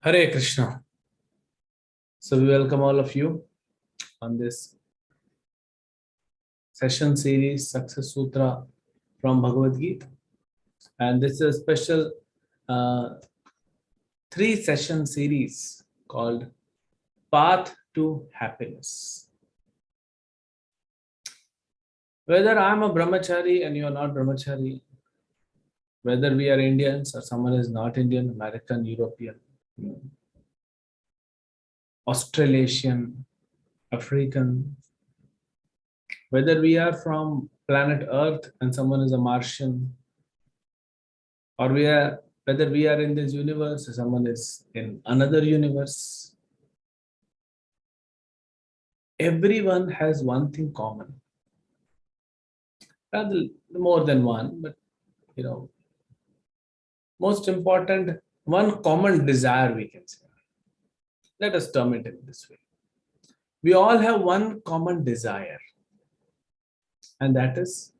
Hare Krishna. So we welcome all of you on this session series Success Sutra from Bhagavad Gita. And this is a special uh, 3-session series called Path to Happiness. Whether I'm a brahmachari and you are not brahmachari, whether we are Indians or someone is not Indian, American, European, Australasian, African, whether we are from planet Earth and someone is a Martian, or whether we are in this universe or someone is in another universe, everyone has one thing common. Rather more than one, but most important, one common desire, we can say. Let us term it in this way. We all have one common desire, and that is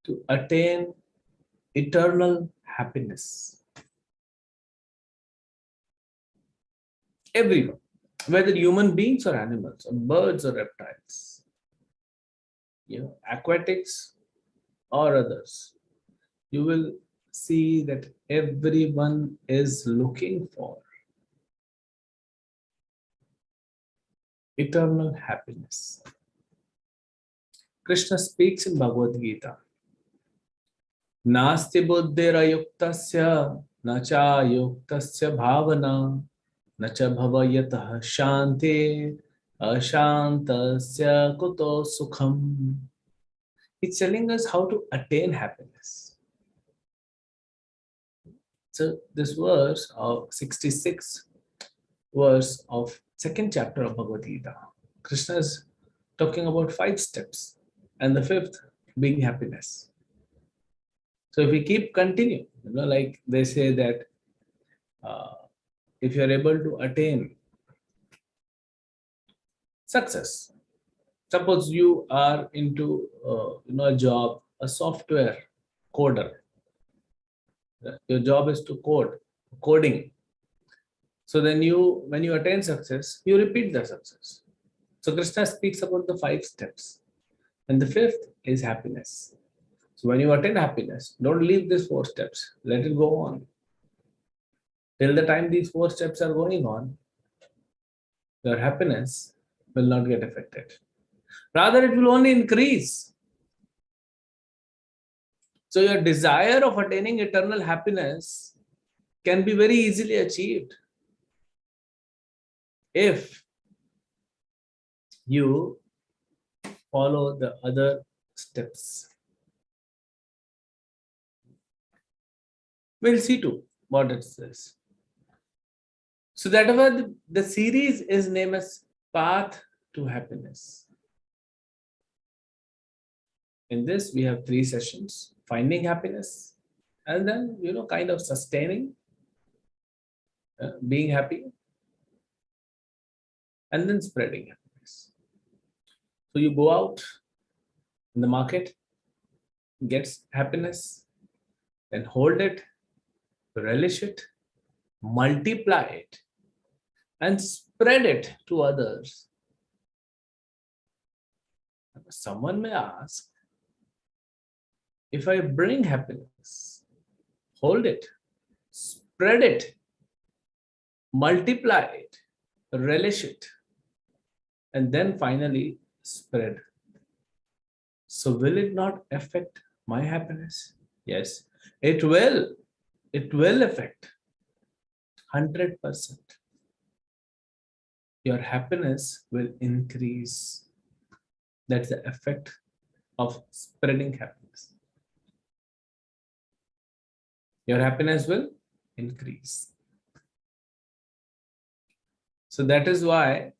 to attain eternal happiness. Everyone, whether human beings or animals, or birds or reptiles, aquatics or others, you will see that everyone is looking for eternal happiness. Krishna speaks in Bhagavad Gita, Nasti buddhirayuktasya nacha yuktasya bhavana nacha bhavayatah shanti ashantasya kuto sukham. It's telling us how to attain happiness. So this verse of 66 verse of 2nd chapter of Bhagavad Gita, Krishna is talking about 5 steps, and the 5th being happiness. So if we keep continuing, like they say that if you are able to attain success, suppose you are into a job, a software coder. Your job is to coding. So then when you attain success, you repeat the success. So Krishna speaks about the 5 steps. And the 5th is happiness. So when you attain happiness, don't leave these 4 steps. Let it go on. Till the time these 4 steps are going on, your happiness will not get affected. Rather, it will only increase. So your desire of attaining eternal happiness can be very easily achieved if you follow the other steps. We'll see too what it says. So that was the series is named as Path to Happiness. In this, we have 3 sessions: finding happiness, and then kind of sustaining, being happy, and then spreading happiness. So you go out in the market, get happiness, then hold it, relish it, multiply it, and spread it to others. Someone may ask, if I bring happiness, hold it, spread it, multiply it, relish it, and then finally spread, so will it not affect my happiness? Yes, it will. It will affect 100%. Your happiness will increase. That's the effect of spreading happiness. Your happiness will increase. So that is why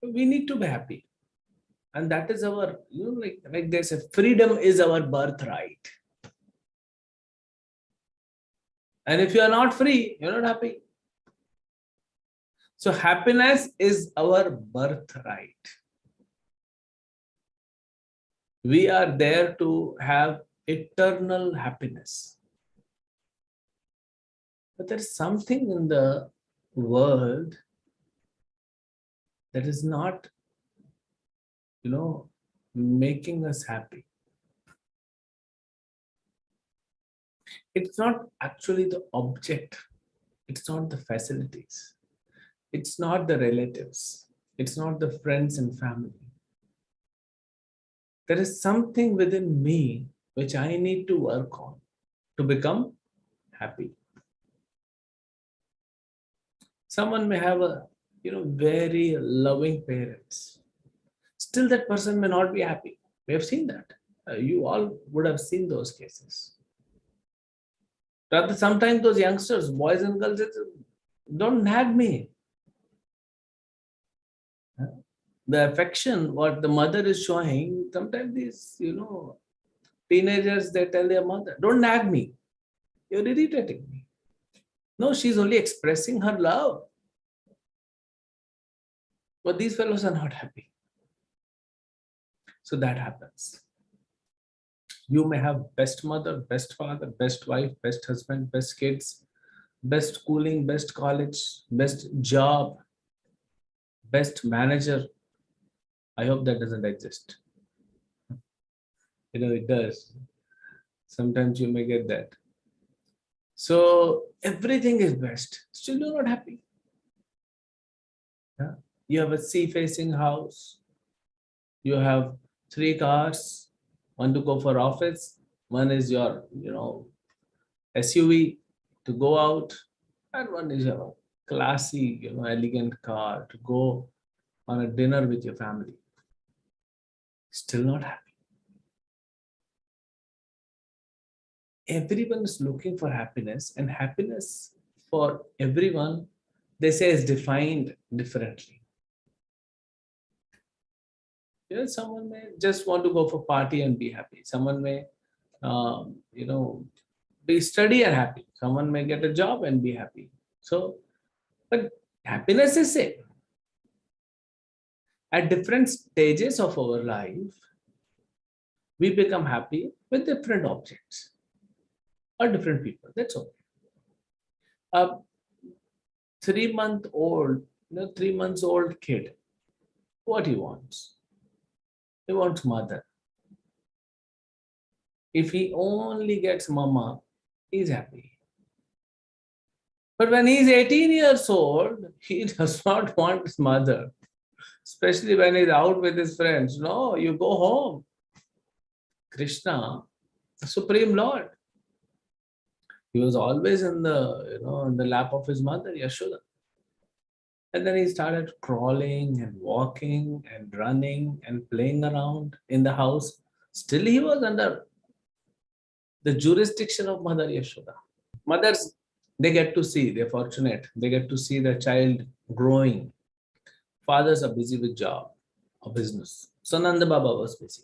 we need to be happy. And that is our, like they say, freedom is our birthright. And if you are not free, you're not happy. So happiness is our birthright. We are there to have eternal happiness. But there is something in the world that is not, making us happy. It's not actually the object. It's not the facilities. It's not the relatives. It's not the friends and family. There is something within me which I need to work on to become happy. Someone may have a, very loving parents. Still, that person may not be happy. We have seen that. You all would have seen those cases. Rather, sometimes those youngsters, boys and girls, don't nag me. The affection what the mother is showing, sometimes these, teenagers, they tell their mother, don't nag me. You're irritating me. No, she's only expressing her love. But these fellows are not happy. So that happens. You may have best mother, best father, best wife, best husband, best kids, best schooling, best college, best job, best manager. I hope that doesn't exist. It does. Sometimes you may get that. So everything is best. Still you're not happy. Yeah? You have a sea-facing house. You have 3 cars. One to go for office. One is your, SUV to go out. And one is your classy, elegant car to go on a dinner with your family. Still not happy. Everyone is looking for happiness, and happiness for everyone, they say, is defined differently. Someone may just want to go for party and be happy. Someone may, be study and happy. Someone may get a job and be happy. So, but happiness is same. At different stages of our life, we become happy with different objects or different people. That's okay. A 3-month-old, 3 months old kid, what he wants? He wants mother. If he only gets mama, he's happy. But when he's 18 years old, he does not want his mother, especially when he's out with his friends. No, you go home. Krishna, the Supreme Lord, he was always in the, in the lap of his mother, Yashoda. And then he started crawling and walking and running and playing around in the house. Still, he was under the jurisdiction of Mother Yashoda. Mothers, they get to see, they're fortunate, they get to see their child growing. Fathers are busy with job or business. So Nanda Baba was busy.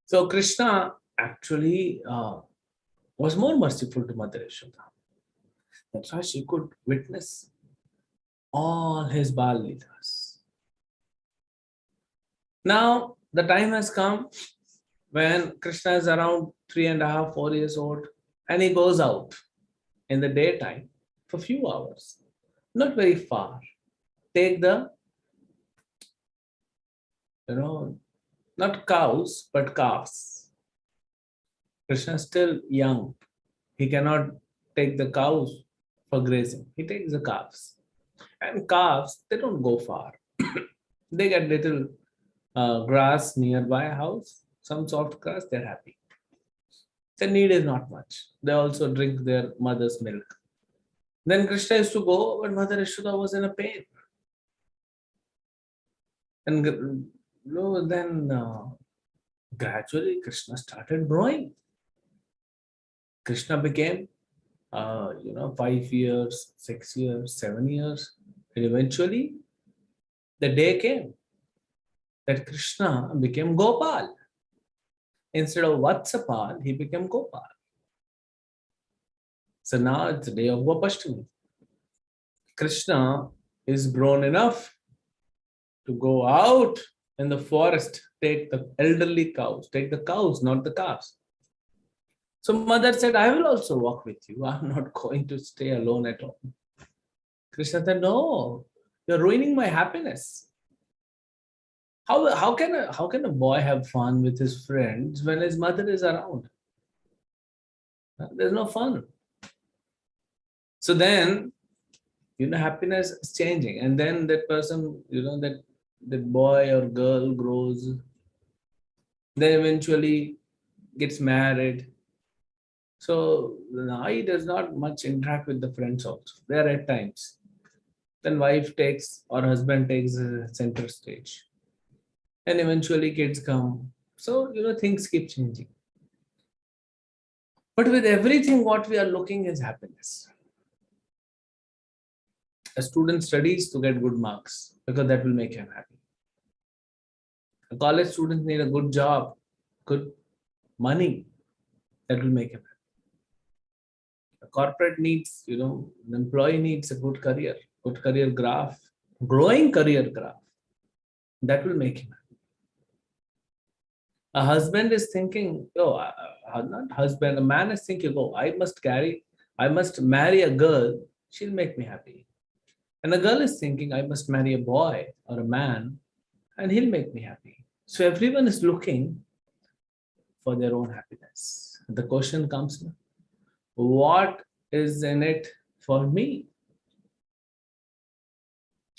So Krishna actually was more merciful to Mother Yashoda. That's why she could witness all his Bal Leelas. Now, the time has come when Krishna is around 3.5, 4 years old, and he goes out in the daytime for a few hours, not very far. Take the, not cows, but calves. Krishna is still young. He cannot take the cows for grazing. He takes the calves. And calves, they don't go far. They get little grass nearby a house, some soft grass, they're happy. The need is not much. They also drink their mother's milk. Then Krishna used to go when Mother Yashoda was in a pain. And then gradually Krishna started growing. Krishna became, 5 years, 6 years, 7 years. And eventually, the day came that Krishna became Gopal. Instead of Vatsapal, he became Gopal. So now it's the day of Gopashtami. Krishna is grown enough to go out in the forest take the elderly cows, take the cows, not the calves. So mother said, I will also walk with you. I'm not going to stay alone at home. Krishna said, no, you're ruining my happiness. How can a boy have fun with his friends when his mother is around? There's no fun. So then, happiness is changing. And then that person, that boy or girl grows, then eventually gets married. So now he does not much interact with the friends also. There at times. Then wife takes or husband takes the center stage. And eventually kids come. So, things keep changing. But with everything, what we are looking is happiness. A student studies to get good marks because that will make him happy. A college student need a good job, good money, that will make him happy. A corporate needs, an employee needs a good career graph, growing career graph. That will make him happy. A husband is thinking, not husband, a man is thinking, I must marry a girl, she'll make me happy. And a girl is thinking, I must marry a boy or a man, and he'll make me happy. So everyone is looking for their own happiness. The question comes, what is in it for me?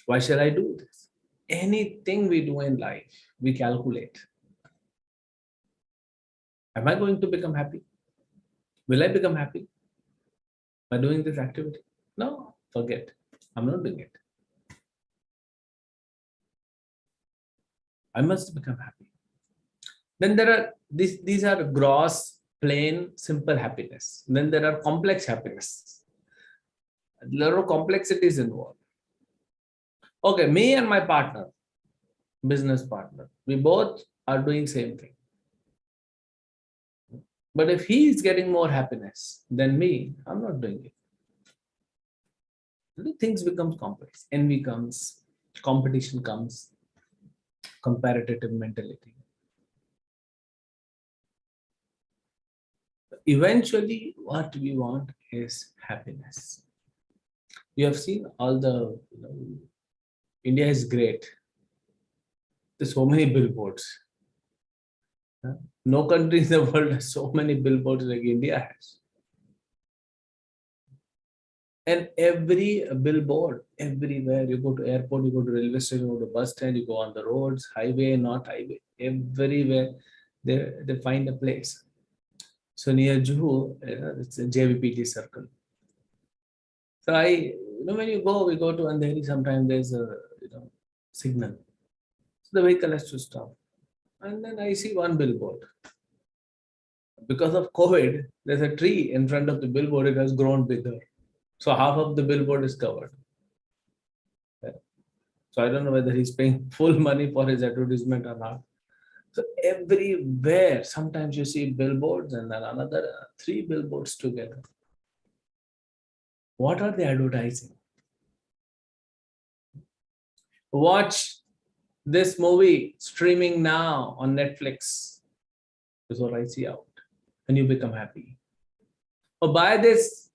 Why shall I do this? Anything we do in life, we calculate. Am I going to become happy? Will I become happy by doing this activity? No, forget. I'm not doing it. I must become happy. Then there are these are gross, plain, simple happiness. Then there are complex happiness. There are complexities involved. Okay, me and my partner, business partner, we both are doing same thing. But if he is getting more happiness than me, I'm not doing it. Things become complex. Envy comes, competition comes, comparative mentality. Eventually, what we want is happiness. You have seen all the, India is great. There's so many billboards. No country in the world has so many billboards like India has. And every billboard, everywhere, you go to airport, you go to railway station, you go to bus stand, you go on the roads, highway, not highway, everywhere they find a place. So near Juhu, it's a JVPT circle. So when we go to Andheri, sometimes there's a signal. So the vehicle has to stop. And then I see one billboard. Because of COVID, there's a tree in front of the billboard, it has grown bigger. So half of the billboard is covered. So I don't know whether he's paying full money for his advertisement or not. So everywhere, sometimes you see billboards and then another 3 billboards together. What are they advertising? Watch this movie streaming now on Netflix. Is what I see out. And you become happy. Or buy this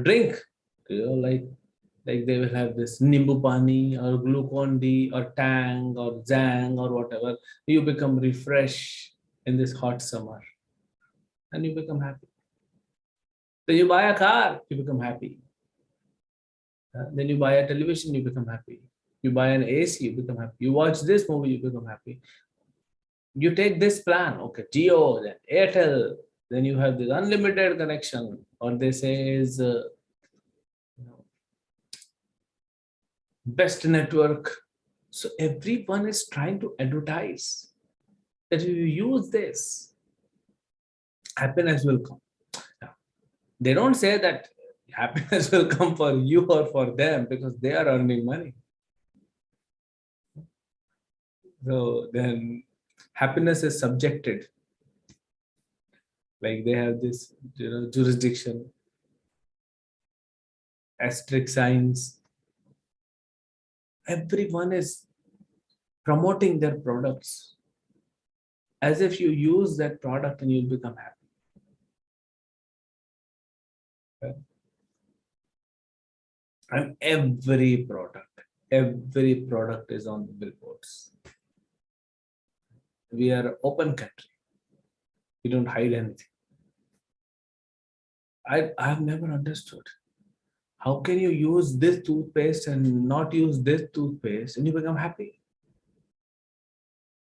drink, like they will have this Nimbu Pani or Glucon D or Tang or Zang or whatever. You become refreshed in this hot summer and you become happy. Then you buy a car, you become happy. Then you buy a television, you become happy. You buy an AC, you become happy. You watch this movie, you become happy. You take this plan, okay, Jio, then Airtel, then you have this unlimited connection, or they say is best network. So everyone is trying to advertise that if you use this, happiness will come. Now, they don't say that happiness will come for you or for them because they are earning money. So then happiness is subjected. Like they have this jurisdiction, asterisk signs. Everyone is promoting their products as if you use that product and you'll become happy. Okay? And every product is on the billboards. We are an open country. We don't hide anything. I have never understood. How can you use this toothpaste and not use this toothpaste and you become happy?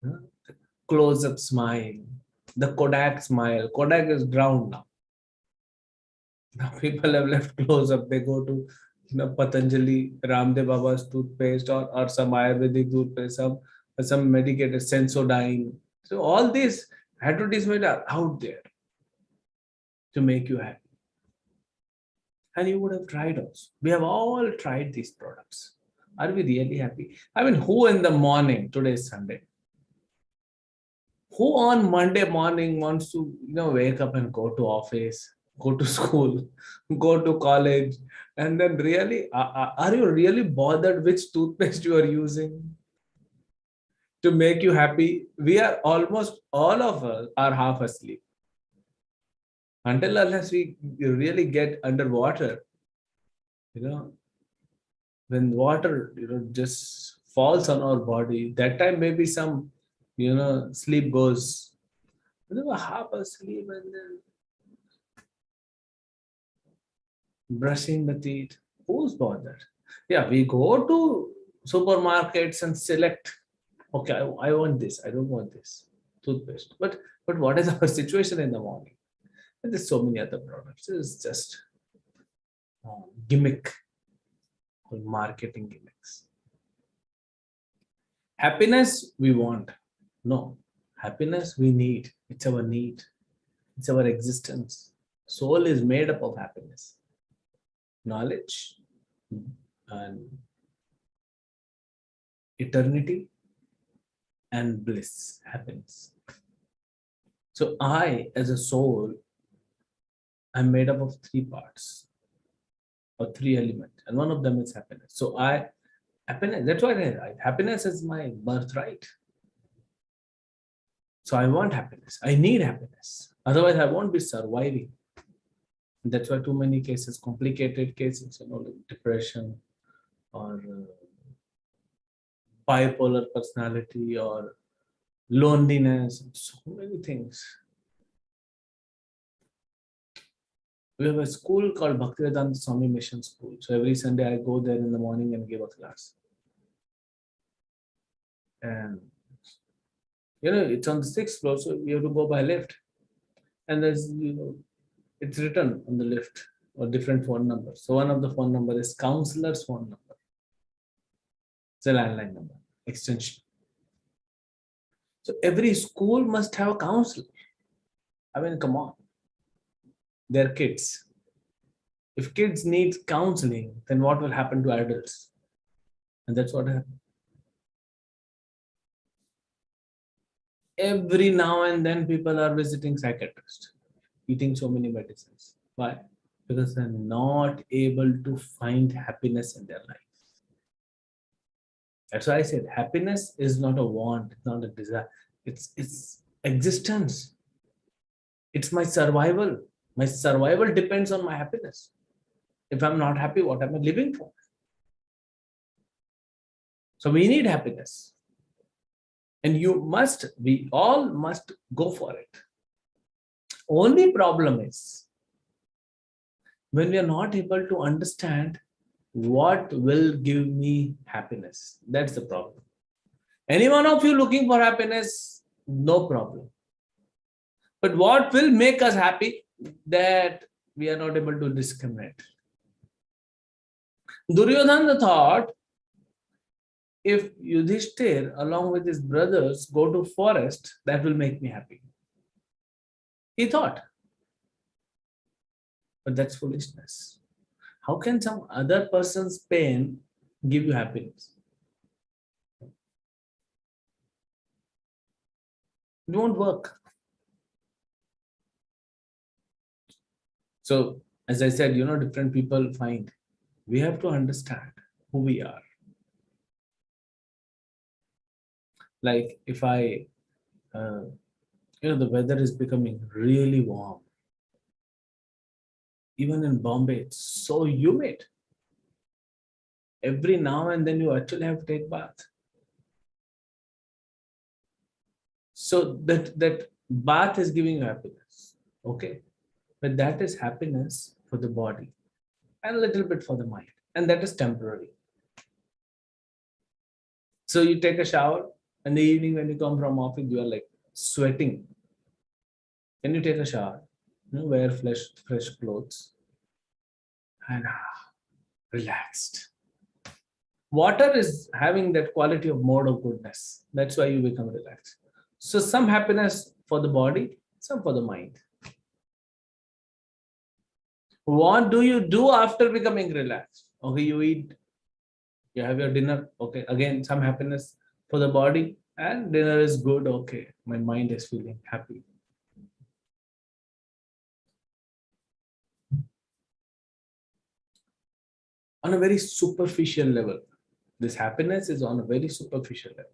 Huh? The close-up smile, the Kodak smile. Kodak is drowned now. Now people have left close-up. They go to Patanjali, Ramdev Baba's toothpaste or some Ayurvedic toothpaste, some medicated Sensodyne. So all these advertisements are out there to make you happy. And you would have tried also. We have all tried these products. Are we really happy? I mean, who in the morning, today is Sunday, who on Monday morning wants to wake up and go to office, go to school, go to college, and then really, are you really bothered which toothpaste you are using to make you happy? We are almost, all of us are half asleep. Until unless we really get underwater, when water, just falls on our body, that time maybe some, sleep goes. We were half asleep and then brushing the teeth. Who's bothered? Yeah, we go to supermarkets and select. Okay, I want this. I don't want this toothpaste. But what is our situation in the morning? And there's so many other products. It's just gimmick or marketing gimmicks. Happiness we want. No, happiness we need. It's our need. It's our existence. Soul is made up of happiness, knowledge, and eternity, and bliss, happiness. So I, as a soul, I'm made up of three parts or three elements, and one of them is happiness. So happiness, that's why happiness is my birthright. So I want happiness. I need happiness. Otherwise, I won't be surviving. That's why too many cases, complicated cases, like depression or bipolar personality or loneliness, so many things. We have a school called Bhaktivedanta Swami Mission School. So every Sunday I go there in the morning and give a class. And it's on the 6th floor, so you have to go by lift. And there's, it's written on the lift or different phone numbers. So one of the phone number is counselor's phone number. It's a landline number, extension. So every school must have a counselor. I mean, come on. They're kids. If kids need counseling, then what will happen to adults? And that's what happened. Every now and then people are visiting psychiatrists, eating so many medicines. Why? Because they're not able to find happiness in their life. That's why I said happiness is not a want, it's not a desire. It's existence. It's my survival. My survival depends on my happiness. If I'm not happy, what am I living for? So we need happiness. And we all must go for it. Only problem is when we are not able to understand what will give me happiness. That's the problem. Any one of you looking for happiness, no problem. But what will make us happy, that we are not able to discriminate. Duryodhana thought, if Yudhishthir along with his brothers go to forest, that will make me happy. He thought. But that's foolishness. How can some other person's pain give you happiness? It won't work. So, as I said, different people find. We have to understand who we are. Like if uh, the weather is becoming really warm. Even in Bombay, it's so humid. Every now and then you actually have to take bath. So that bath is giving you happiness. Okay. But that is happiness for the body and a little bit for the mind. And that is temporary. So you take a shower, and the evening when you come from office, you are like sweating. Then you take a shower, wear fresh clothes, and relaxed. Water is having that quality of mode of goodness. That's why you become relaxed. So some happiness for the body, some for the mind. What do you do after becoming relaxed? Okay, you eat, you have your dinner. Okay, again, some happiness for the body, and dinner is good. Okay, my mind is feeling happy. On a very superficial level, this happiness is on a very superficial level.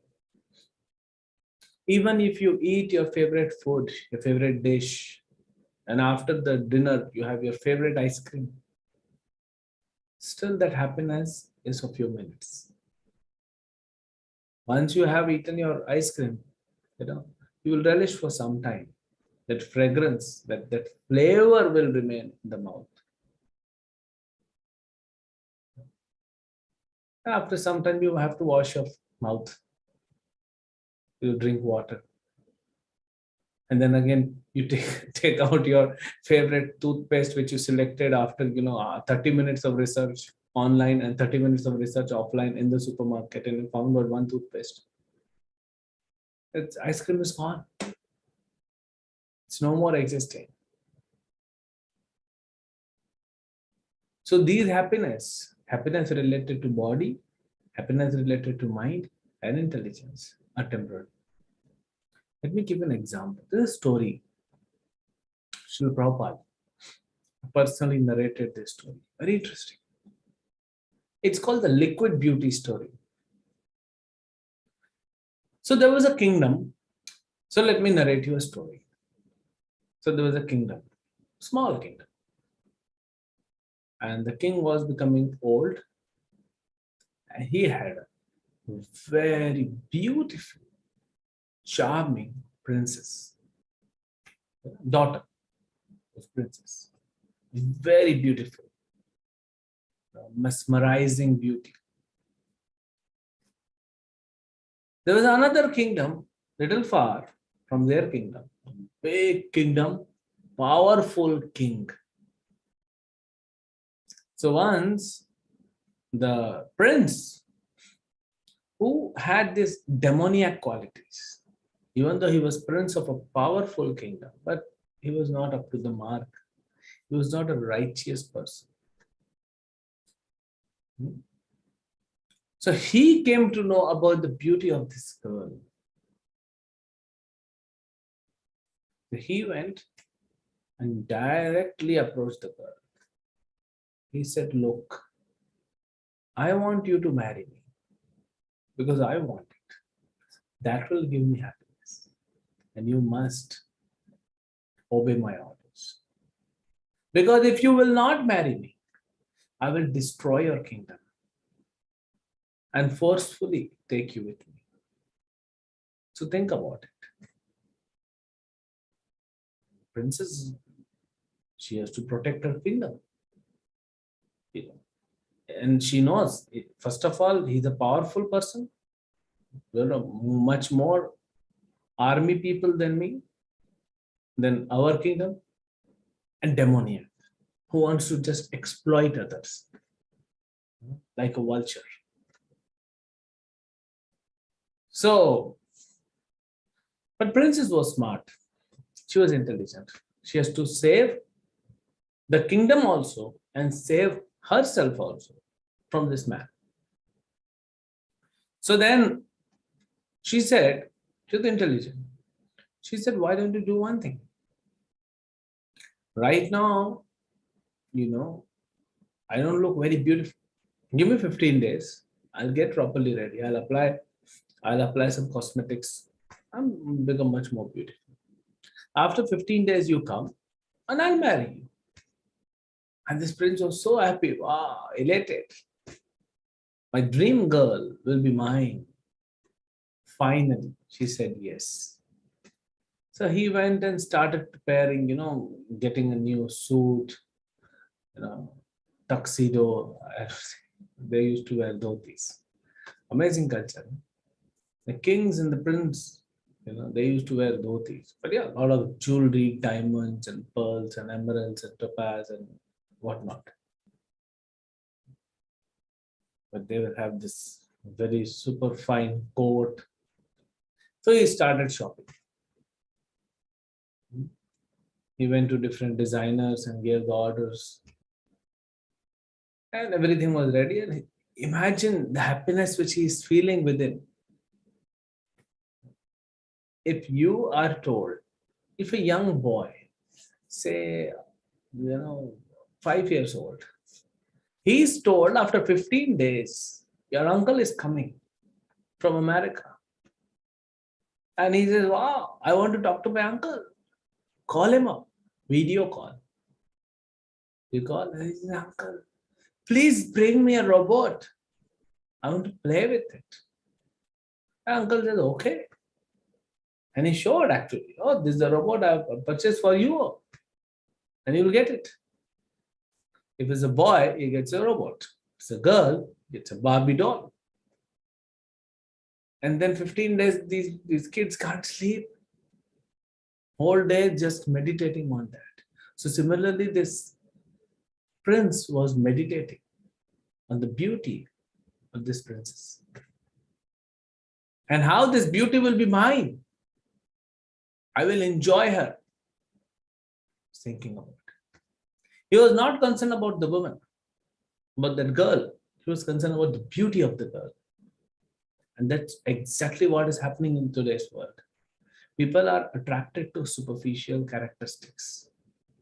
Even if you eat your favorite food, your favorite dish, and after the dinner you have your favorite ice cream, still that happiness is a few minutes. Once you have eaten your ice cream, you will relish for some time. That fragrance, that flavor will remain in the mouth. After some time, you have to wash your mouth. You drink water. And then again, you take out your favorite toothpaste, which you selected after 30 minutes of research online and 30 minutes of research offline in the supermarket, and you found out one toothpaste. Ice cream is gone. It's no more existing. So these happiness related to body, happiness related to mind and intelligence are temporary. Let me give an example. This is a story. Srila Prabhupada personally narrated this story. Very interesting. It's called the liquid beauty story. So there was a kingdom. So let me narrate you a story. So there was a kingdom, small kingdom. And the king was becoming old. And he had a very beautiful, charming princess, daughter of princess. Very beautiful, mesmerizing beauty. There was another kingdom, little far from their kingdom, big kingdom, powerful king. So once the prince, who had these demoniac qualities, even though he was prince of a powerful kingdom, but he was not up to the mark. He was not a righteous person. So he came to know about the beauty of this girl. So he went and directly approached the girl. He said, "Look, I want you to marry me because I want it. That will give me happiness. And you must obey my orders. Because if you will not marry me, I will destroy your kingdom and forcefully take you with me." So think about it. Princess, she has to protect her kingdom. And she knows, first of all, he's a powerful person. Much more army people than me, than our kingdom, and demoniac, who wants to just exploit others like a vulture. So, but princess was smart. She was intelligent. She has to save the kingdom also and save herself also from this man. So then she said, she's intelligent. She said, "Why don't you do one thing? Right now, I don't look very beautiful. Give me 15 days. I'll get properly ready. I'll apply I'll apply some cosmetics and become much more beautiful. After 15 days, you come and I'll marry you. And this prince was so happy, wow, elated. My dream girl will be mine. Finally, she said yes. So he went and started preparing, getting a new suit, tuxedo. They used to wear dhotis. Amazing culture. The kings and the prince, they used to wear dhotis. But yeah, a lot of jewelry, diamonds and pearls and emeralds and topaz and whatnot. But they will have this very super fine coat. So he started shopping. He went to different designers and gave the orders. And everything was ready. And imagine the happiness which he is feeling within. If you are told, if a young boy, say, 5 years old, he is told after 15 days, your uncle is coming from America. And he says, wow, I want to talk to my uncle. Call him up, video call. You call, he says, uncle, please bring me a robot. I want to play with it. And uncle says, okay. And he showed actually, oh, this is the robot I've purchased for you. And you'll get it. If it's a boy, he gets a robot. If it's a girl, it's a Barbie doll. And then 15 days, these kids can't sleep. Whole day just meditating on that. So similarly, this prince was meditating on the beauty of this princess. And how this beauty will be mine. I will enjoy her. Thinking about it. He was not concerned about the woman, but that girl. He was concerned about the beauty of the girl. And that's exactly what is happening in today's world. People are attracted to superficial characteristics.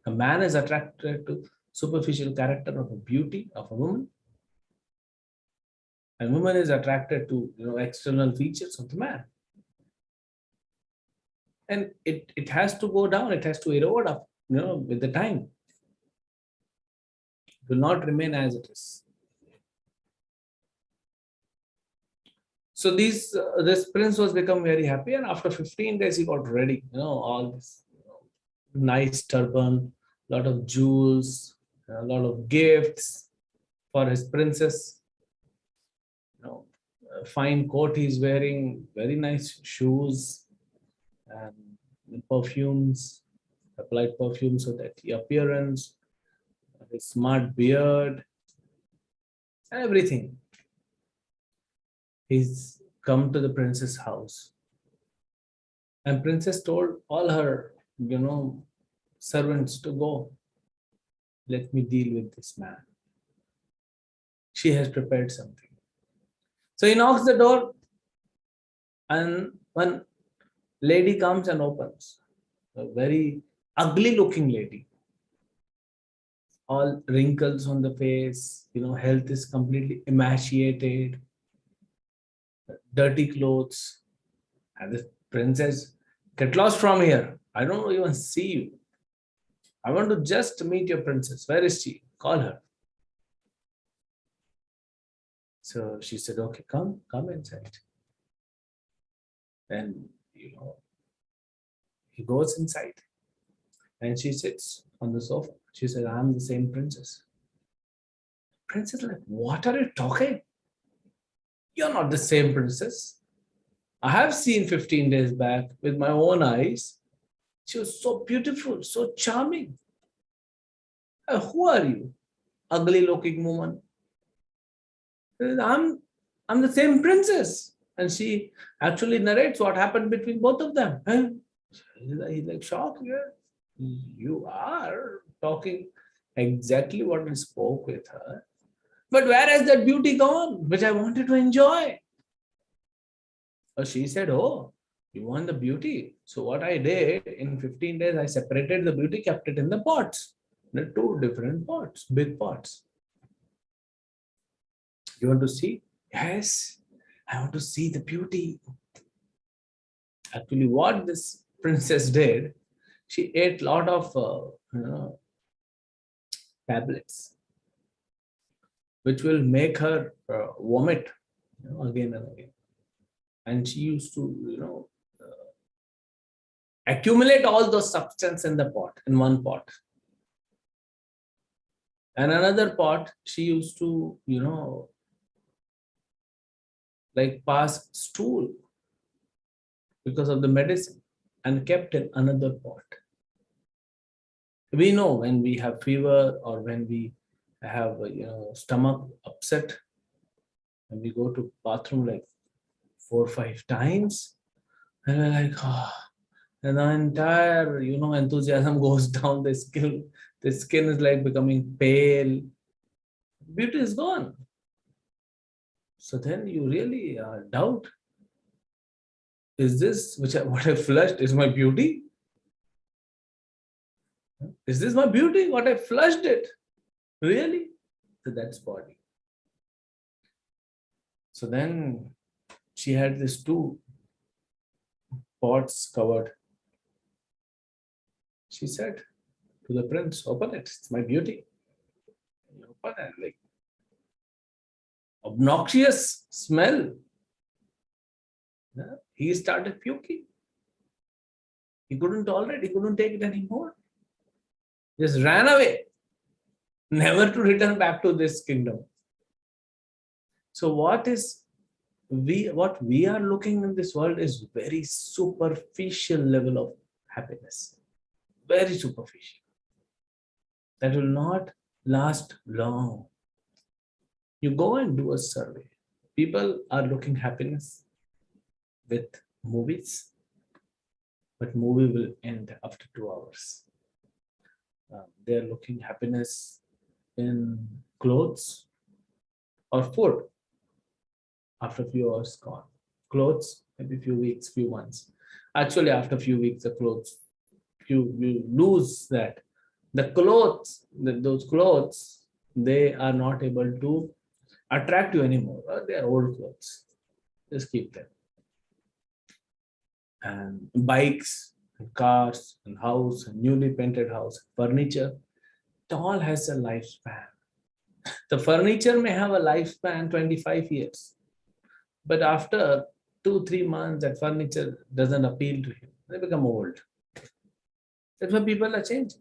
A man is attracted to superficial character of a beauty of a woman. And woman is attracted to external features of the man. And it has to go down, it has to erode up, with the time. It will not remain as it is. So this prince was become very happy, and after 15 days he got ready, all this nice turban, lot of jewels, a lot of gifts for his princess. A fine coat he's wearing, very nice shoes, and perfumes, applied perfume so that the appearance, his smart beard, everything. He's come to the princess' house. And princess told all her, servants to go. Let me deal with this man. She has prepared something. So he knocks the door, and one lady comes and opens. A very ugly looking lady. All wrinkles on the face, health is completely emaciated. Dirty clothes. And the princess, get lost from here. I don't even see you. I want to just meet your princess. Where is she? Call her. So she said, okay, come inside. Then, he goes inside. And she sits on the sofa. She said, I'm the same princess. Princess like, what are you talking? You're not the same princess. I have seen 15 days back with my own eyes. She was so beautiful, so charming. Who are you? Ugly looking woman. I'm the same princess. And she actually narrates what happened between both of them. He's like shocked. Yeah. You are talking exactly what I spoke with her. But where has that beauty gone, which I wanted to enjoy? So she said, oh, you want the beauty? So what I did, in 15 days, I separated the beauty, kept it in the pots. The 2 different pots, big pots. You want to see? Yes. I want to see the beauty. Actually, what this princess did, she ate a lot of tablets, which will make her vomit again and again. And she used to, accumulate all those substance in the pot, in one pot. And another pot, she used to, like pass stool because of the medicine and kept in another pot. We know when we have fever or when we have, stomach upset, and we go to bathroom like 4 or 5 times, and we're like, and the entire, enthusiasm goes down. The skin is like becoming pale. Beauty is gone. So then you really doubt, is this what I flushed is my beauty? Is this my beauty? What I flushed it? Really? So that's body. So then she had these 2 pots covered. She said to the prince, open it. It's my beauty. You open it, like obnoxious smell. Yeah? He started puking. He couldn't tolerate, he couldn't take it anymore. Just ran away, never to return back to this kingdom. So what we are looking in this world is very superficial level of happiness. Very superficial. That will not last long. You go and do a survey. People are looking happiness with movies, but movie will end after 2 hours. They are looking happiness in clothes or food. After a few hours, gone. Clothes, maybe few weeks, few months. Actually, after a few weeks, the clothes, you lose that. The clothes, those clothes, they are not able to attract you anymore. They are old clothes. Just keep them. And bikes, and cars, and house, and newly painted house, furniture, it all has a lifespan. The furniture may have a lifespan 25 years, but after 2-3 months, that furniture doesn't appeal to him. They become old. That's why people are changing.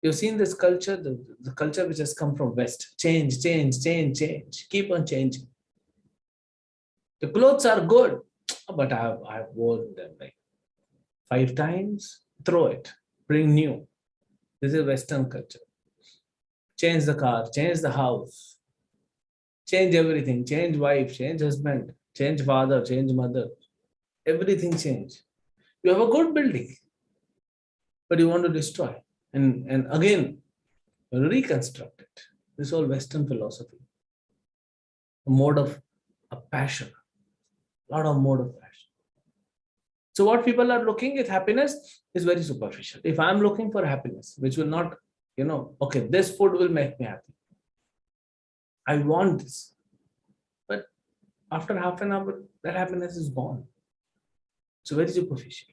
You've seen this culture, the culture which has come from West. Change, change, change, change. Keep on changing. The clothes are good, but I have worn them like 5 times. Throw it. Bring new. This is Western culture. Change the car, change the house, change everything, change wife, change husband, change father, change mother. Everything change. You have a good building, but you want to destroy. And again, reconstruct it. This is all Western philosophy. A mode of a passion. A lot of mode of passion. So what people are looking at happiness is very superficial. If I'm looking for happiness, which will not, okay, this food will make me happy. I want this. But after half an hour, that happiness is gone. It's very superficial.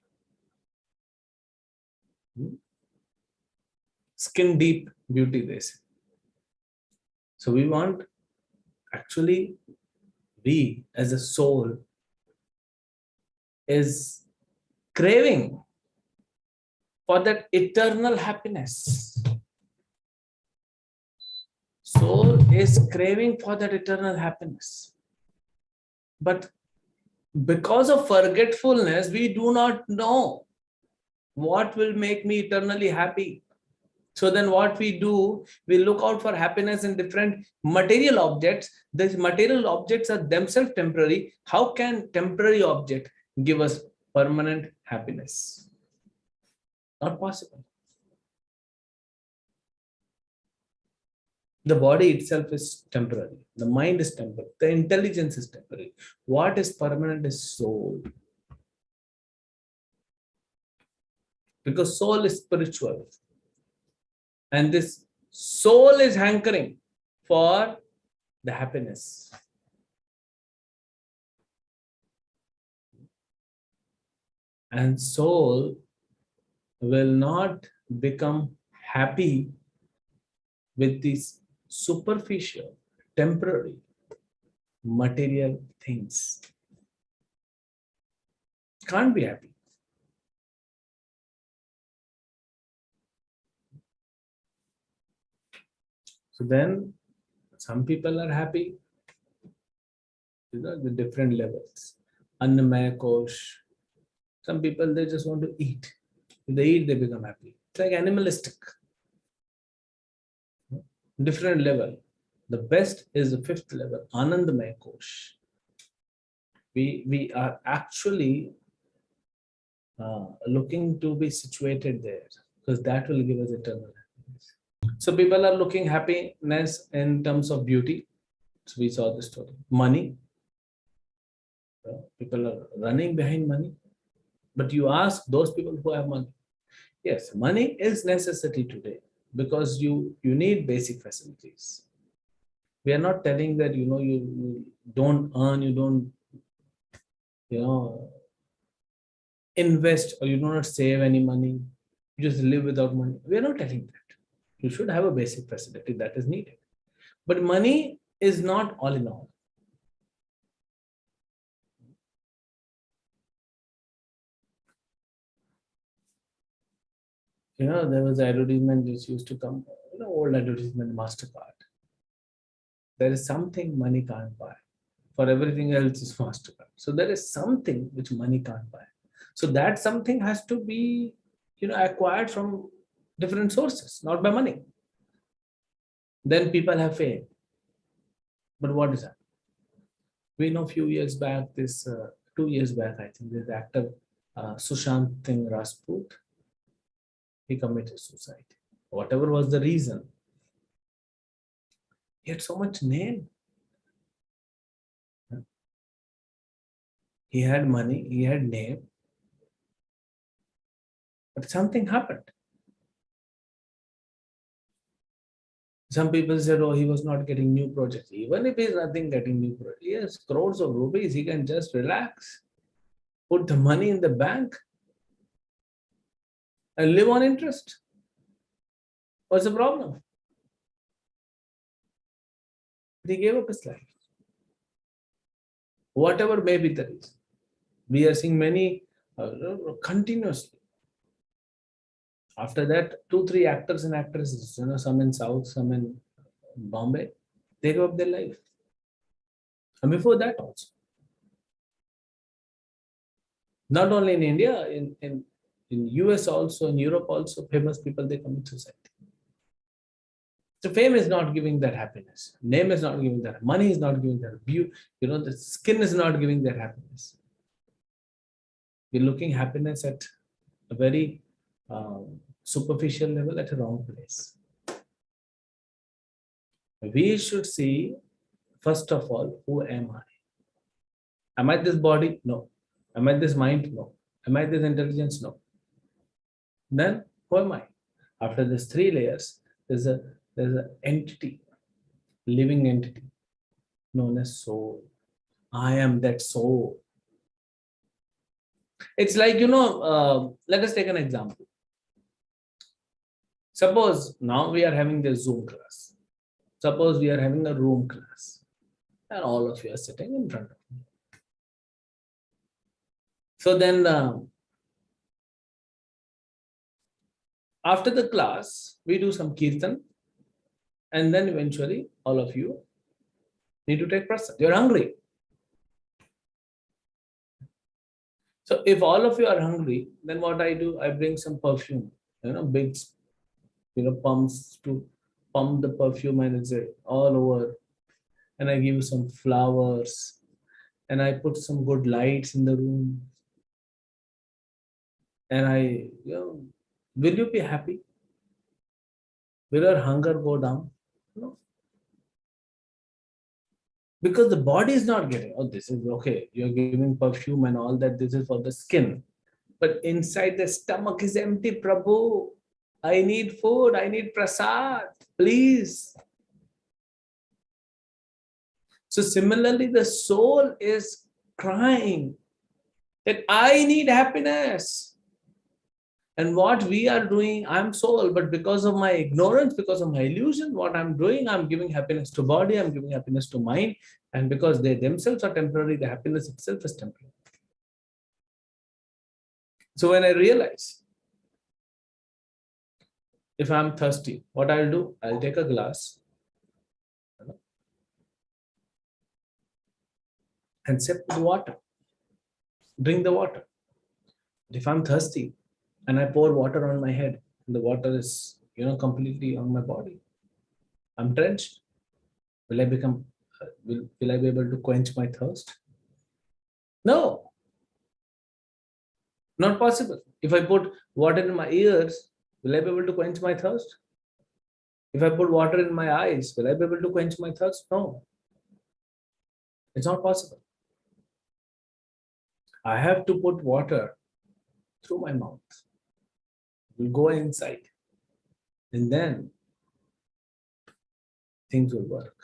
Skin deep beauty, they say. So we want, actually, we as a soul is craving for that eternal happiness. Soul is craving for that eternal happiness. But because of forgetfulness, we do not know what will make me eternally happy. So then what we do, we look out for happiness in different material objects. These material objects are themselves temporary. How can temporary object give us permanent happiness? Not possible. The body itself is temporary. The mind is temporary. The intelligence is temporary. What is permanent is soul. Because soul is spiritual. And this soul is hankering for the happiness. And soul will not become happy with these superficial, temporary, material things. Can't be happy. So then some people are happy, the different levels. Annamaya kosh. Some people, they just want to eat. If they eat, they become happy. It's like animalistic. Different level. The best is the fifth level, Anandamaya kosh. We are actually looking to be situated there because that will give us eternal happiness. So people are looking happiness in terms of beauty. So we saw the story. Money. People are running behind money. But you ask those people who have money. Yes, money is necessity today because you need basic facilities. We are not telling that you don't earn, you don't you know invest, or you do not save any money. You just live without money. We are not telling that. You should have a basic facility that is needed. But money is not all in all. There was an advertisement which used to come, old advertisement, MasterCard. There is something money can't buy. For everything else is MasterCard. So there is something which money can't buy. So that something has to be, acquired from different sources, not by money. Then people have faith. But what is that? We know a few years back, 2 years back, I think, this actor Sushant Singh Rajput, he committed suicide. Whatever was the reason, he had so much name. He had money, he had name, but something happened. Some people said, oh, he was not getting new projects. Even if he's nothing getting new projects, he has crores of rupees, he can just relax, put the money in the bank, and live on interest. What's the problem? He gave up his life. Whatever may be the reason. We are seeing many continuously. After that, 2-3 actors and actresses, some in South, some in Bombay, they gave up their life. And before that also. Not only in India, in US also, in Europe also, famous people, they commit suicide. So fame is not giving that happiness. Name is not giving that. Money is not giving that. Beauty, the skin is not giving that happiness. We're looking happiness at a very superficial level, at a wrong place. We should see, first of all, who am I? Am I this body? No. Am I this mind? No. Am I this intelligence? No. Then who am I? After these 3 layers, there's an entity, living entity known as soul. I am that soul. It's like, let us take an example. Suppose now we are having this Zoom class. Suppose we are having a room class and all of you are sitting in front of me. So then after the class, we do some kirtan, and then eventually all of you need to take prasad. You're hungry. So if all of you are hungry, then what I do, I bring some perfume, big, pumps to pump the perfume, and it's all over. And I give you some flowers, and I put some good lights in the room. And will you be happy? Will your hunger go down? No. Because the body is not getting, oh, this is okay. You're giving perfume and all that. This is for the skin. But inside the stomach is empty, Prabhu. I need food. I need prasad. Please. So similarly, the soul is crying that I need happiness. And what we are doing, I'm soul, but because of my ignorance, because of my illusion, what I'm doing, I'm giving happiness to body, I'm giving happiness to mind. And because they themselves are temporary, the happiness itself is temporary. So when I realize, if I'm thirsty, what I'll do, I'll take a glass and sip the water, drink the water. If I'm thirsty and I pour water on my head, and the water is, completely on my body, I'm drenched. Will I become, will I be able to quench my thirst? No, not possible. If I put water in my ears, will I be able to quench my thirst? If I put water in my eyes, will I be able to quench my thirst? No, it's not possible. I have to put water through my mouth. It will go inside. And then things will work.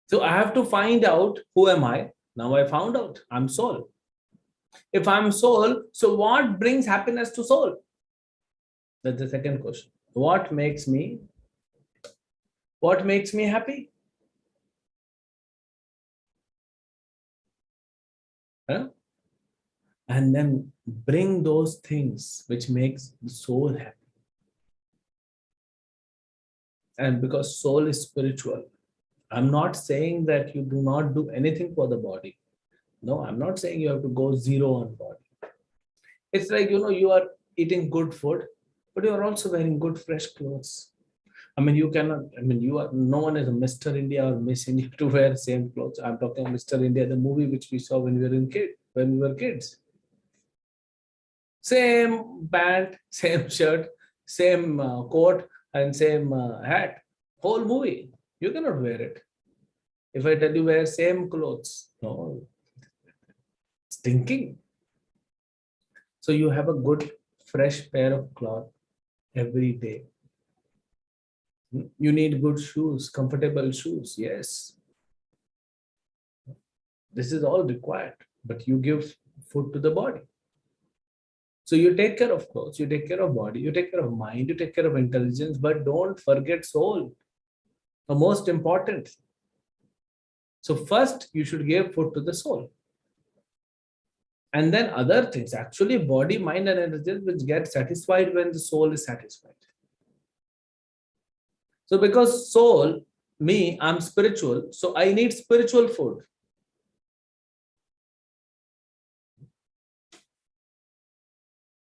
So I have to find out, who am I? Now I found out, I'm soul. If I'm soul, so what brings happiness to soul? That's the second question. What makes me happy? Huh? And then bring those things which makes the soul happy. And because soul is spiritual, I'm not saying that you do not do anything for the body. No, I'm not saying you have to go zero on body. It's like, you are eating good food, but you are also wearing good fresh clothes. You cannot, no one is a Mr. India or Miss India to wear same clothes. I'm talking Mr. India, the movie which we saw when we were kids. Same pant, same shirt, same coat, and same hat. Whole movie. You cannot wear it. If I tell you wear same clothes, no, it's thinking. So you have a good, fresh pair of cloth every day. You need good shoes, comfortable shoes. Yes. This is all required, but you give food to the body. So you take care of clothes, you take care of body, you take care of mind, you take care of intelligence, but don't forget soul. The most important. So first you should give food to the soul. And then other things, actually body, mind and intelligence which get satisfied when the soul is satisfied. So because soul, me, I'm spiritual, so I need spiritual food.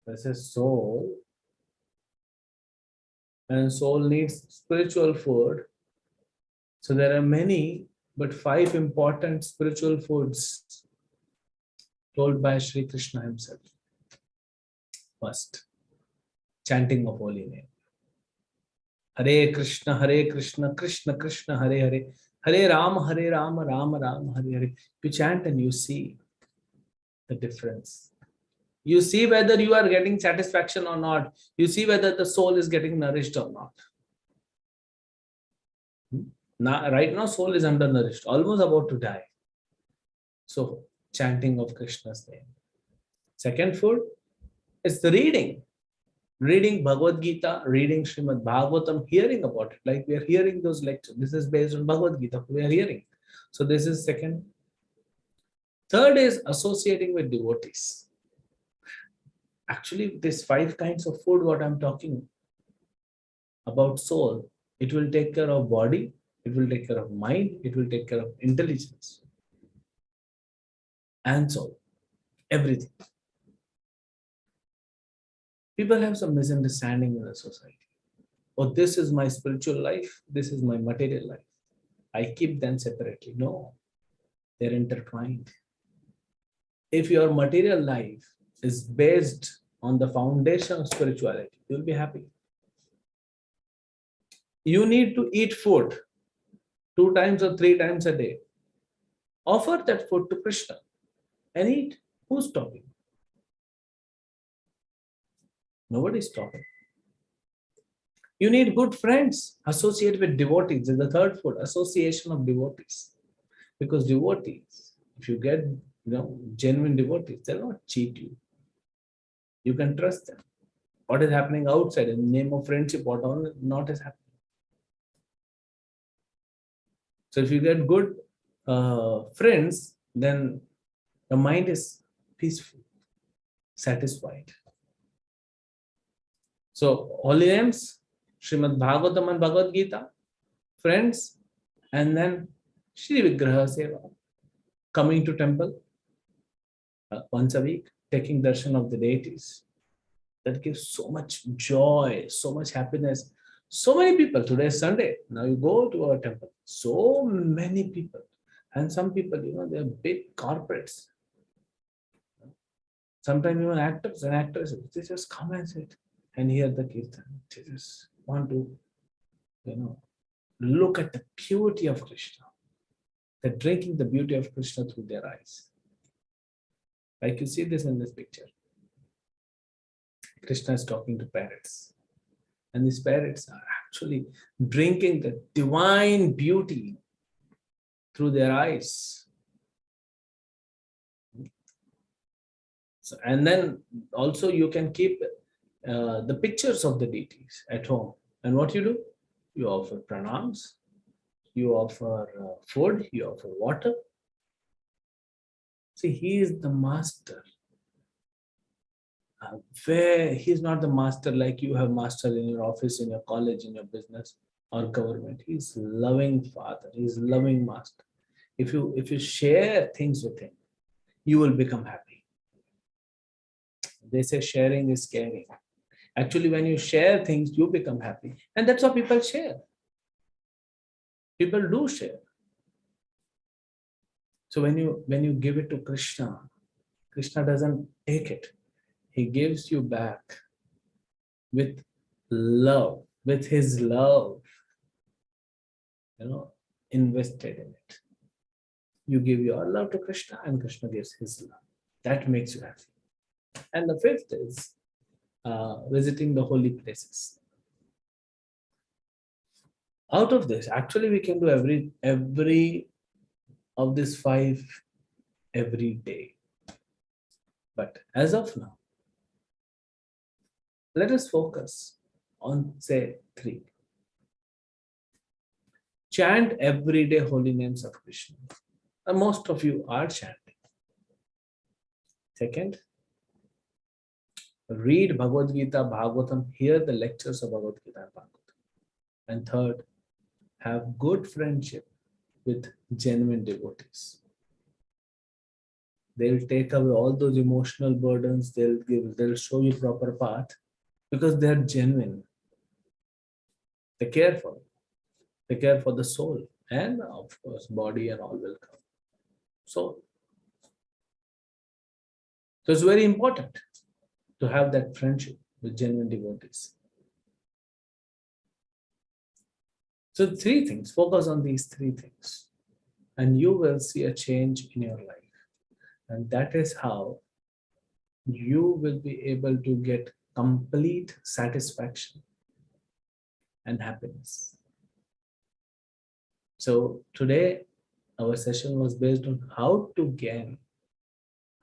This is soul, and soul needs spiritual food. So there are many, but 5 important spiritual foods told by Sri Krishna himself. First, chanting of holy name. Hare Krishna, Krishna Krishna, Hare Hare, Hare Rama, Rama Rama, Hare Hare. You chant and you see the difference. You see whether you are getting satisfaction or not. You see whether the soul is getting nourished or not. Now, right now, soul is undernourished, almost about to die. So, chanting of Krishna's name. Second food is the reading. Reading Bhagavad Gita, reading Srimad Bhagavatam, hearing about it. Like we are hearing those lectures. This is based on Bhagavad Gita. We are hearing. So, this is second. Third is associating with devotees. Actually, these 5 kinds of food, what I'm talking about soul, it will take care of body, it will take care of mind, it will take care of intelligence and soul, everything. People have some misunderstanding in the society. Oh, this is my spiritual life, this is my material life. I keep them separately. No, they're intertwined. If your material life is based on the foundation of spirituality, you'll be happy. You need to eat food 2 times or 3 times a day. Offer that food to Krishna and eat. Who's stopping? Nobody's stopping. You need good friends. Associate with devotees. Is the third food, association of devotees. Because devotees, if you get Genuine devotees, they'll not cheat you. You can trust them. What is happening outside in the name of friendship, what all not is happening. So if you get good friends, then the mind is peaceful, satisfied. So holy names, Srimad Bhagavatam and Bhagavad Gita, friends, and then Shri Vigraha Seva, coming to temple once a week, taking darshan of the deities. That gives so much joy, so much happiness. So many people, today is Sunday, now you go to our temple, so many people. And some people, they're big corporates. Sometimes even actors and actresses, they just come and sit and hear the kirtan. They just want to, look at the beauty of Krishna. They're drinking the beauty of Krishna through their eyes. Like you see this in this picture. Krishna is talking to parrots. And these parrots are actually drinking the divine beauty through their eyes. So, and then also you can keep the pictures of the deities at home. And what you do? You offer pranams, you offer food, you offer water. See, he is the master. Where he's not the master like you have master in your office, in your college, in your business or government. He's loving father, he's loving master. If you share things with him, you will become happy. They say sharing is caring. Actually, when you share things, you become happy. And that's what people share. People do share. So when you give it to Krishna, Krishna doesn't take it. He gives you back with love, with his love, invested in it. You give your love to Krishna and Krishna gives his love. That makes you happy. And the fifth is visiting the holy places. Out of this, actually we can do every of these 5 every day. But as of now, let us focus on, say, 3. Chant everyday holy names of Krishna. And most of you are chanting. Second, read Bhagavad Gita, Bhagavatam, hear the lectures of Bhagavad Gita and Bhagavatam. And third, have good friendship with genuine devotees. They'll take away all those emotional burdens, they'll show you proper path because they're genuine. They care for you. They care for the soul and of course body and all will come. So it's very important to have that friendship with genuine devotees. So 3 things, focus on these 3 things and you will see a change in your life. And that is how you will be able to get complete satisfaction and happiness. So today our session was based on how to gain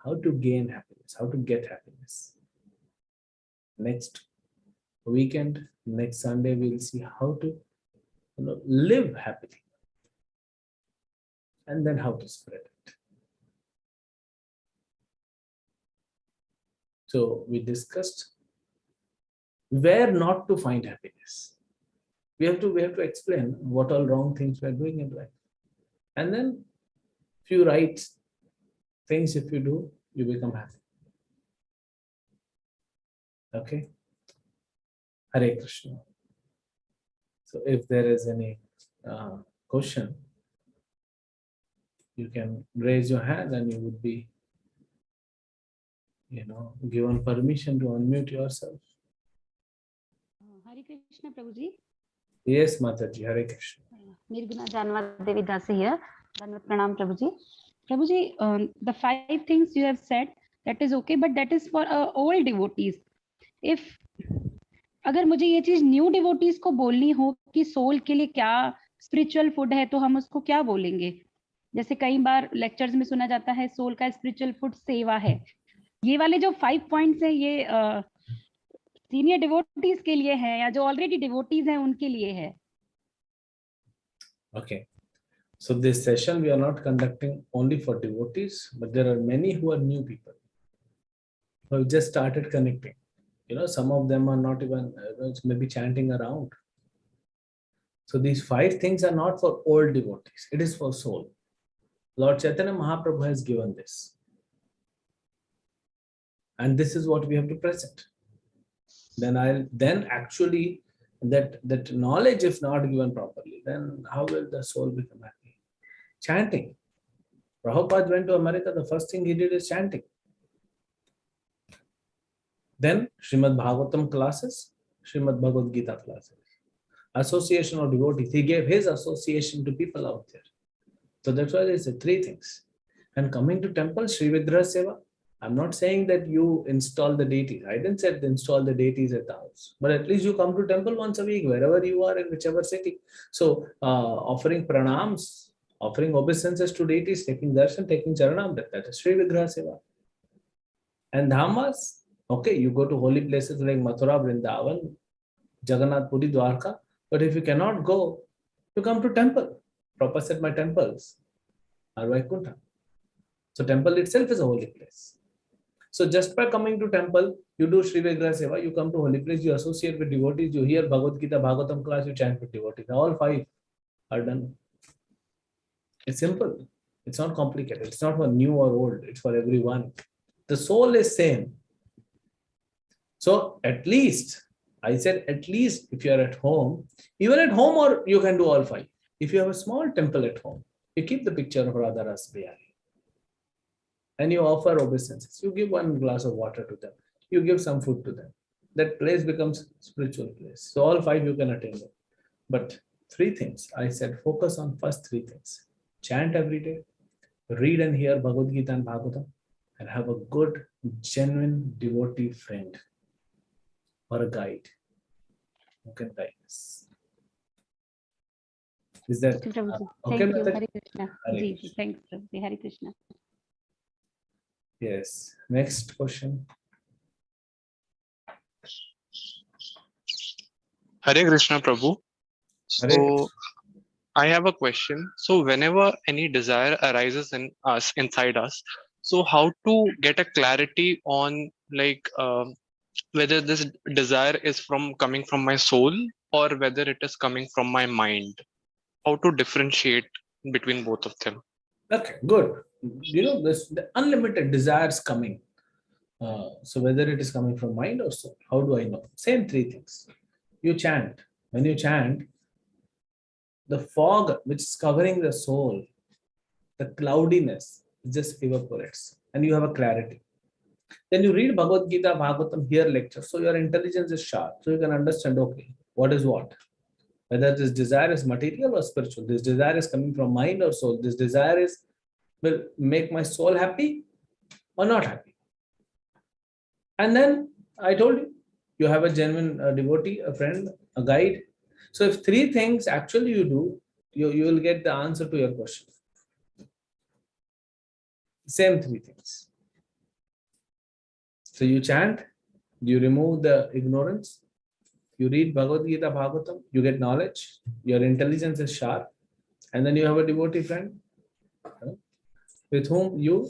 happiness, how to get happiness. Next weekend, next Sunday, we'll see how to live happily and then how to spread it. So we discussed where not to find happiness. We have to explain what all wrong things we are doing in life. And then few right things if you do, you become happy. Okay? Hare Krishna. So if there is any question, you can raise your hand and you would be given permission to unmute yourself. Hare Krishna, Prabhuji. Yes, Mataji, Hare Krishna. Nirguna Janva Devi Dasi here. Dhanvat Pranam, Prabhuji. Prabhuji, the 5 things you have said, that is okay, but that is for old devotees. If अगर मुझे ये चीज new devotees को बोलनी हो कि soul के लिए क्या spiritual food है, तो हम उसको क्या बोलेंगे? जैसे कई बार लेक्चर्स में सुना जाता है सोल का स्पिरिचुअल फूड सेवा है, ये वाले जो 5 पॉइंट्स हैं ये सीनियर डिवोटीज के लिए है या जो ऑलरेडी डिवोटीज हैं उनके लिए है? Okay. So this session we are not conducting only for devotees, but there are many who are new people who have just started connecting. Some of them are not even maybe chanting around. So these 5 things are not for old devotees. It is for soul. Lord Chaitanya Mahaprabhu has given this. And this is what we have to present. Then actually that knowledge if not given properly, then how will the soul become happy? Chanting. Prabhupada went to America, the first thing he did is chanting. Then Srimad Bhagavatam classes, Srimad Bhagavad Gita classes. Association of devotees. He gave his association to people out there. So that's why they say 3 things. And coming to temple, Sri Vigraha Seva, I'm not saying that you install the deities. I didn't say install the deities at the house. But at least you come to temple once a week, wherever you are, in whichever city. So offering pranams, offering obeisances to deities, taking darshan, taking charanam, that is Sri Vigraha Seva. And dhammas, okay, you go to holy places like Mathura, Vrindavan, Jagannath Puri, Dwarka. But if you cannot go, you come to temple. Prabhupada said my temples are Vaikuntha. So temple itself is a holy place. So just by coming to temple, you do Sri Vigraha Seva, you come to holy place, you associate with devotees, you hear Bhagavad Gita, Bhagavatam class, you chant with devotees. All 5 are done. It's simple. It's not complicated. It's not for new or old. It's for everyone. The soul is same. So at least, I said at least if you are at home, even at home or you can do all 5. If you have a small temple at home, you keep the picture of Radha Ras Bihari. And you offer obeisances. You give 1 glass of water to them. You give some food to them. That place becomes spiritual place. So all 5 you can attain it. But 3 things. I said focus on first 3 things. Chant every day. Read and hear Bhagavad Gita and Bhagavatam. And have a good, genuine devotee friend or a guide who can guide us. Is that Okay, Prabhuji. okay? Thank you. Mataji? Hare Krishna. Hare Ji, Krishna. thanks, Prabhuji. Hare Krishna. Yes. Next question. Hare Krishna Prabhu. Hare So I have a question. So whenever any desire arises in us, inside us, so how to get a clarity on whether this desire is coming from my soul or whether it is coming from my mind? How to differentiate between both of them? Okay, good. The unlimited desires coming. So whether it is coming from mind or soul, how do I know? Same 3 things. You chant. When you chant, the fog which is covering the soul, the cloudiness just evaporates and you have a clarity. Then you read Bhagavad Gita, Bhagavatam, hear lectures. So your intelligence is sharp. So you can understand, okay, what is what? Whether this desire is material or spiritual, this desire is coming from mind or soul, this desire will make my soul happy or not happy. And then I told you, you have a genuine devotee, a friend, a guide. So if 3 things actually you do, you will get the answer to your question. Same 3 things. So you chant, you remove the ignorance, you read Bhagavad Gita, Bhagavatam, you get knowledge, your intelligence is sharp, and then you have a devotee friend with whom you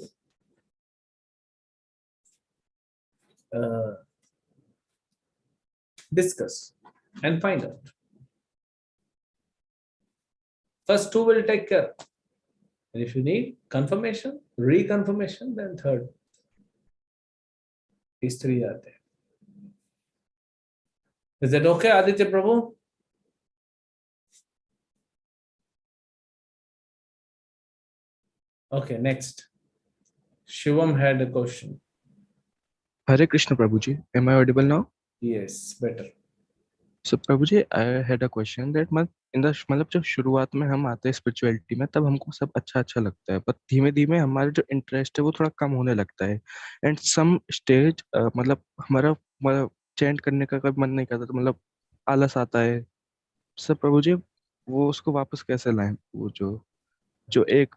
discuss and find out. First 2 will take care. And if you need confirmation, reconfirmation, then 3rd. These 3 are there. Is that okay, Aditya Prabhu? Okay, next. Shivam had a question. Hare Krishna Prabhuji. Am I audible now? Yes, better. So Prabhuji, I had a question that मतलब जब शुरुआत में हम आते हैं spirituality में तब हमको सब अच्छा लगता है, पर धीमे धीमे हमारा जो इंटरेस्ट है वो थोड़ा कम होने लगता है एंड सम स्टेज मतलब हमारा चैंट करने का कभी मन नहीं करता, तो मतलब आलस आता है। सब प्रभु जी वो उसको वापस कैसे लाएं, वो जो एक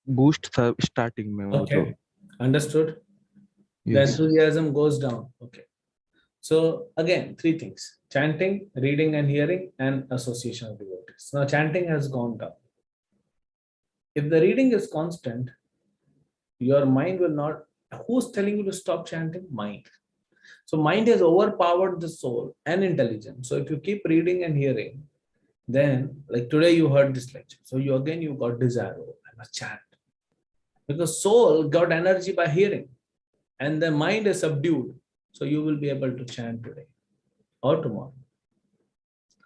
बूस्ट था स्टार्टिंग में वो जो Okay, understood. The yes enthusiasm goes down. Okay. So again, three things: chanting, reading and hearing, and association of devotees. Now chanting has gone down. If the reading is constant, your mind will not. Who's telling you to stop chanting? Mind. So mind has overpowered the soul and intelligence. So if you keep reading and hearing, then like today you heard this lecture. So you got desire. Oh, I must chant. Because soul got energy by hearing and the mind is subdued. So you will be able to chant today or tomorrow.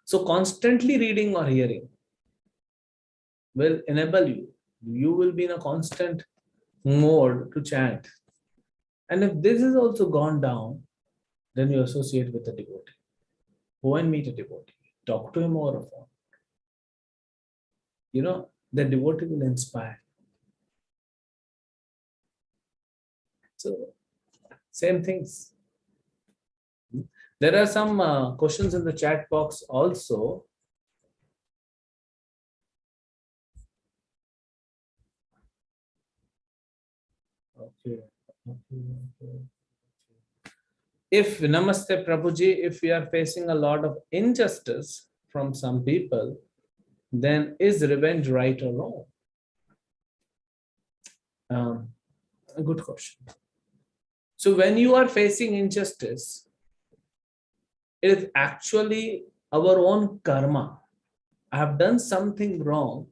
So constantly reading or hearing will enable you. You will be in a constant mode to chant. And if this is also gone down, then you associate with a devotee. Go and meet a devotee. Talk to him over a phone. The devotee will inspire. So, same things. There are some questions in the chat box also. Okay. If Namaste Prabhuji, if we are facing a lot of injustice from some people, then is revenge right or wrong? A good question. So when you are facing injustice, it is actually our own karma. I have done something wrong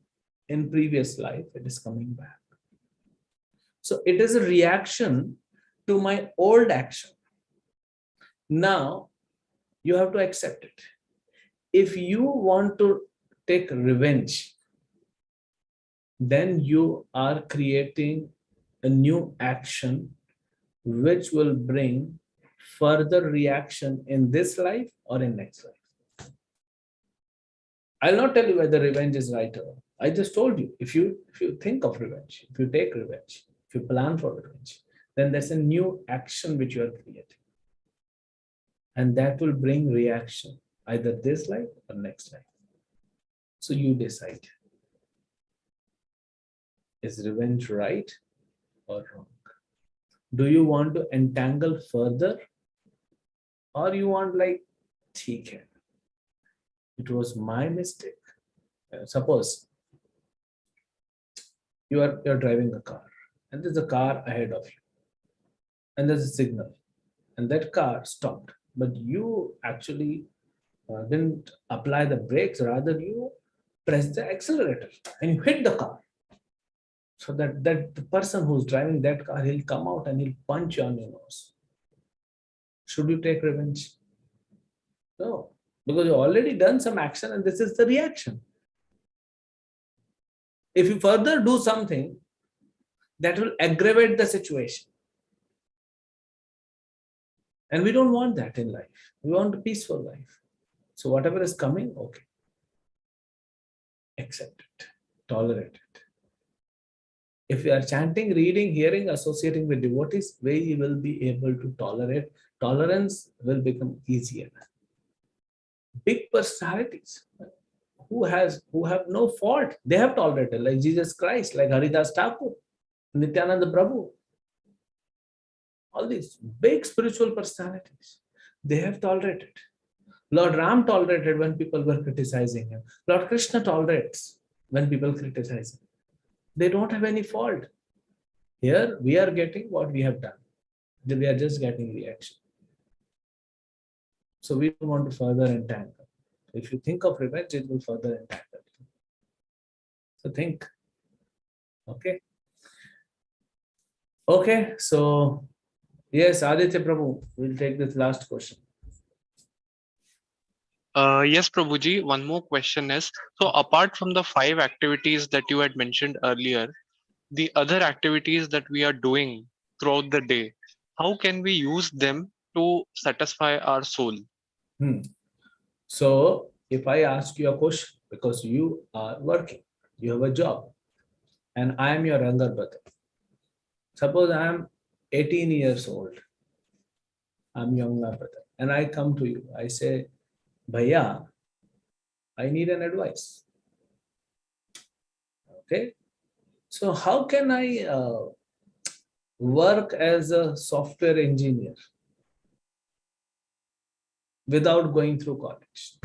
in previous life, it is coming back. So it is a reaction to my old action. Now you have to accept it. If you want to take revenge, then you are creating a new action which will bring further reaction in this life or in next life. I'll not tell you whether revenge is right or wrong. I just told you, if you think of revenge, if you take revenge, if you plan for revenge, then there's a new action which you are creating. And that will bring reaction, either this life or next life. So you decide. Is revenge right or wrong? Do you want to entangle further? Or you want like, theek hai, it was my mistake. Suppose you're driving a car and there's a car ahead of you and there's a signal and that car stopped, but you actually didn't apply the brakes, rather you pressed the accelerator and you hit the car. So that the person who's driving that car, he'll come out and he'll punch you on your nose. Should you take revenge? No, because you already done some action and this is the reaction. If you further do something, that will aggravate the situation. And we don't want that in life. We want a peaceful life. So whatever is coming, okay. Accept it, tolerate it. If we are chanting, reading, hearing, associating with devotees, we will be able to tolerate. Tolerance will become easier. Big personalities who have no fault, they have tolerated, like Jesus Christ, like Haridas Thakur, Nityananda Prabhu. All these big spiritual personalities, they have tolerated. Lord Ram tolerated when people were criticizing him. Lord Krishna tolerates when people criticize him. They don't have any fault. Here we are getting what we have done. We are just getting reaction. So we don't want to further entangle. If you think of revenge, it will further entangle. So think. Okay. Okay. So yes, Aditya Prabhu, we'll take this last question. Yes, Prabhuji, one more question is, so apart from the 5 activities that you had mentioned earlier, the other activities that we are doing throughout the day, how can we use them to satisfy our soul? So if I ask you a question, because you are working, you have a job, and I am your younger brother. Suppose I am 18 years old. I'm younger brother. And I come to you. I say, Bhaiya, I need an advice. Okay. So how can I work as a software engineer without going through college?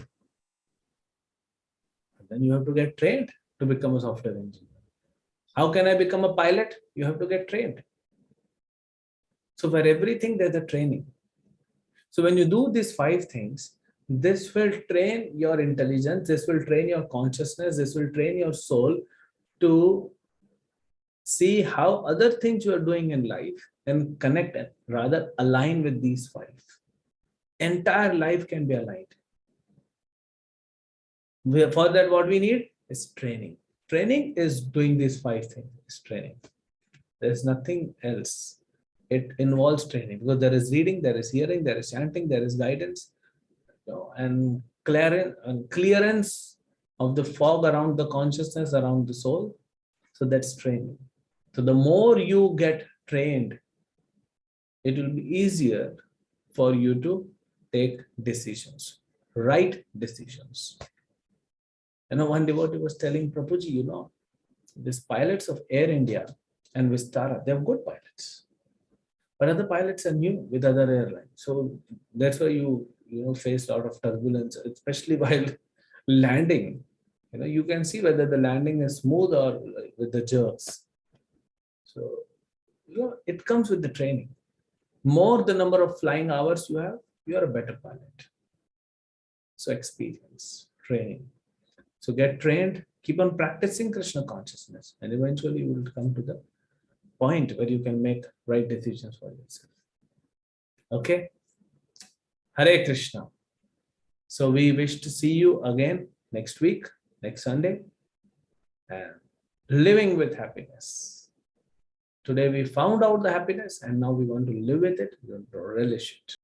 And then you have to get trained to become a software engineer. How can I become a pilot? You have to get trained. So for everything, there's a training. So when you do these 5 things, this will train your intelligence, this will train your consciousness, this will train your soul to see how other things you are doing in life and connect and rather align with these 5. Entire life can be aligned. For that, what we need is training. Training is doing these 5 things. It's training. There's nothing else. It involves training because there is reading, there is hearing, there is chanting, there is guidance, and clearance of the fog around the consciousness, around the soul. So that's training. So the more you get trained, it will be easier for you to take decisions, right decisions. One devotee was telling Prabhuji, these pilots of Air India and Vistara, they have good pilots. But other pilots are new with other airlines. So that's why you face a lot of turbulence, especially while landing. You can see whether the landing is smooth or with the jerks. So it comes with the training. More the number of flying hours you have, you are a better pilot. So experience, training. So get trained, keep on practicing Krishna consciousness, and eventually you will come to the point where you can make right decisions for yourself. Okay? Hare Krishna. So we wish to see you again next week, next Sunday, and living with happiness. Today we found out the happiness and now we want to live with it, we want to relish it.